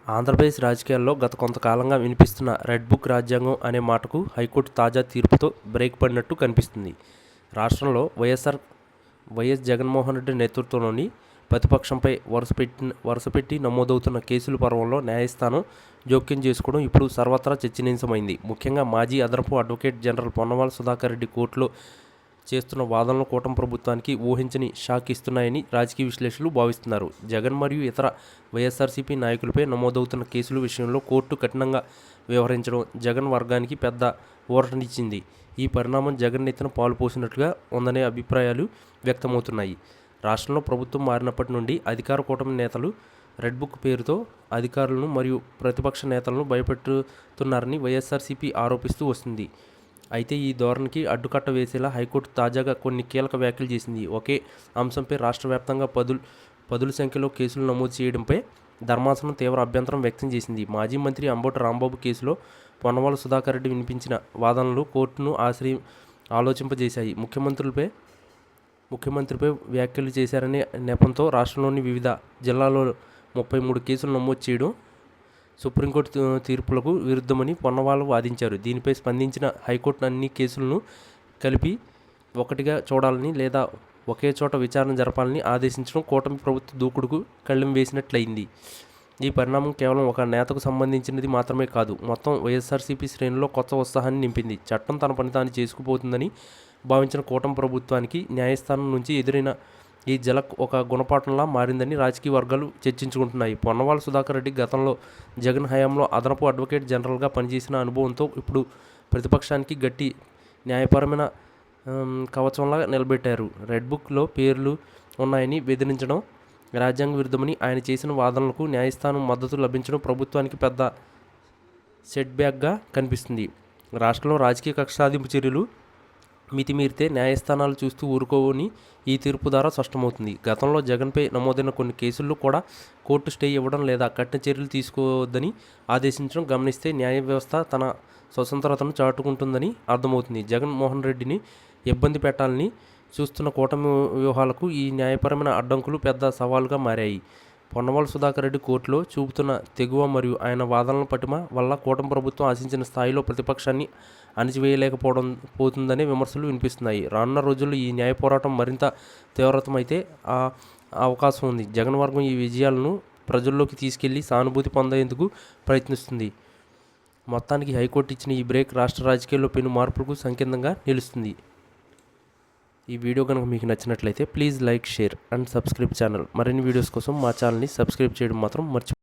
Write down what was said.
ఆంధ్రప్రదేశ్ రాజకీయాల్లో గత కొంతకాలంగా వినిపిస్తున్న రెడ్ బుక్ రాజ్యాంగం అనే మాటకు హైకోర్టు తాజా తీర్పుతో బ్రేక్ పడినట్టు కనిపిస్తుంది. రాష్ట్రంలో వైఎస్ జగన్మోహన్ రెడ్డి నేతృత్వంలోని ప్రతిపక్షంపై వరుసపెట్టి నమోదవుతున్న కేసుల పర్వంలో న్యాయస్థానం జోక్యం చేసుకోవడం ఇప్పుడు సర్వత్రా చర్చనీయాంశమైంది. ముఖ్యంగా మాజీ అదనపు అడ్వకేట్ జనరల్ పొన్నవాల సుధాకర్ రెడ్డి కోర్టులో చేస్తున్న వాదనలు కూటమి ప్రభుత్వానికి ఊహించని షాక్ ఇస్తున్నాయని రాజకీయ విశ్లేషకులు భావిస్తున్నారు. జగన్ మరియు ఇతర వైఎస్ఆర్సీపీ నాయకులపై నమోదవుతున్న కేసుల విషయంలో కోర్టు కఠినంగా వ్యవహరించడం జగన్ వర్గానికి పెద్ద ఊరటనిచ్చింది. ఈ పరిణామం జగన్ నెత్తిన పాలు పోసినట్లుగా ఉందనే అభిప్రాయాలు వ్యక్తమవుతున్నాయి. రాష్ట్రంలో ప్రభుత్వం మారినప్పటి నుండి అధికార కూటమి నేతలు రెడ్ బుక్ పేరుతో అధికారులను మరియు ప్రతిపక్ష నేతలను భయపెడుతున్నారని వైఎస్ఆర్సీపీ ఆరోపిస్తూ వస్తుంది. అయితే ఈ ధోరణికి అడ్డుకట్ట వేసేలా హైకోర్టు తాజాగా కొన్ని కీలక వ్యాఖ్యలు చేసింది. ఒకే అంశంపై రాష్ట్ర వ్యాప్తంగా పదుల సంఖ్యలో కేసులు నమోదు చేయడంపై ధర్మాసనం తీవ్ర అభ్యంతరం వ్యక్తం చేసింది. మాజీ మంత్రి అంబటి రాంబాబు కేసులో పొన్నవాల సుధాకర్ రెడ్డి వినిపించిన వాదనలు కోర్టును ఆలోచింపజేశాయి. ముఖ్యమంత్రిపై వ్యాఖ్యలు చేశారనే నెపంతో రాష్ట్రంలోని వివిధ జిల్లాల్లో 33 కేసులు నమోదు చేయడం సుప్రీంకోర్టు తీర్పులకు విరుద్ధమని పొన్నవాల వాదించారు. దీనిపై స్పందించిన హైకోర్టు అన్ని కేసులను కలిపి ఒకటిగా చూడాలని లేదా ఒకే చోట విచారణ జరపాలని ఆదేశించడం కూటమి ప్రభుత్వ దూకుడుకు కళ్ళెం వేసినట్లయింది. ఈ పరిణామం కేవలం ఒక నేతకు సంబంధించినది మాత్రమే కాదు, మొత్తం వైఎస్ఆర్సీపీ శ్రేణుల్లో కొత్త ఉత్సాహాన్ని నింపింది. చట్టం తన పని తాను చేసుకుపోతుందని భావించిన కూటమి ప్రభుత్వానికి న్యాయస్థానం నుంచి ఎదురైన ఈ జలక్ ఒక గుణపాఠంలా మారిందని రాజకీయ వర్గాలు చర్చించుకుంటున్నాయి. పొన్నవాల సుధాకర్ రెడ్డి గతంలో జగన్ హయాంలో అదనపు అడ్వకేట్ జనరల్గా పనిచేసిన అనుభవంతో ఇప్పుడు ప్రతిపక్షానికి గట్టి న్యాయపరమైన కవచంలా నిలబెట్టారు. రెడ్ బుక్లో పేర్లు ఉన్నాయని బెదిరించడం రాజ్యాంగ విరుద్ధమని ఆయన చేసిన వాదనలకు న్యాయస్థానం మద్దతు లభించడం ప్రభుత్వానికి పెద్ద సెట్బ్యాక్గా కనిపిస్తుంది. రాష్ట్రంలో రాజకీయ కక్ష సాధింపు చర్యలు మితిమీరితే న్యాయస్థానాలు చూస్తూ ఊరుకోవని ఈ తీర్పు ద్వారా స్పష్టమవుతుంది. గతంలో జగన్పై నమోదైన కొన్ని కేసుల్లో కూడా కోర్టు స్టే ఇవ్వడం లేదా కఠిన చర్యలు తీసుకోవద్దని ఆదేశించడం గమనిస్తే న్యాయ వ్యవస్థ తన స్వతంత్రతను చాటుకుంటుందని అర్థమవుతుంది. జగన్మోహన్ రెడ్డిని ఇబ్బంది పెట్టాలని చూస్తున్న కూటమి వ్యూహాలకు ఈ న్యాయపరమైన అడ్డంకులు పెద్ద సవాలుగా మారాయి. పొన్నవాల సుధాకర్ రెడ్డి కోర్టులో చూపుతున్న తెగువ మరియు ఆయన వాదనల పటిమ వల్ల కూటమి ప్రభుత్వం ఆశించిన స్థాయిలో ప్రతిపక్షాన్ని పోతుందనే విమర్శలు వినిపిస్తున్నాయి. రానున్న రోజుల్లో ఈ న్యాయ పోరాటం మరింత తీవ్రతమైతే అవకాశం ఉంది. జగన్ వర్గం ఈ విజయాలను ప్రజల్లోకి తీసుకెళ్లి సానుభూతి పొందేందుకు ప్రయత్నిస్తుంది. మొత్తానికి హైకోర్టు ఇచ్చిన ఈ బ్రేక్ రాష్ట్ర రాజకీయాల్లో పెను మార్పులకు సంకేతంగా నిలుస్తుంది. ఈ వీడియో కనుక మీకు నచ్చినట్లయితే please like, share and subscribe channel. మరిన్ని వీడియోస్ కోసం మా ఛానల్ని సబ్స్క్రైబ్ చేయడం మాత్రం మర్చిపోకండి.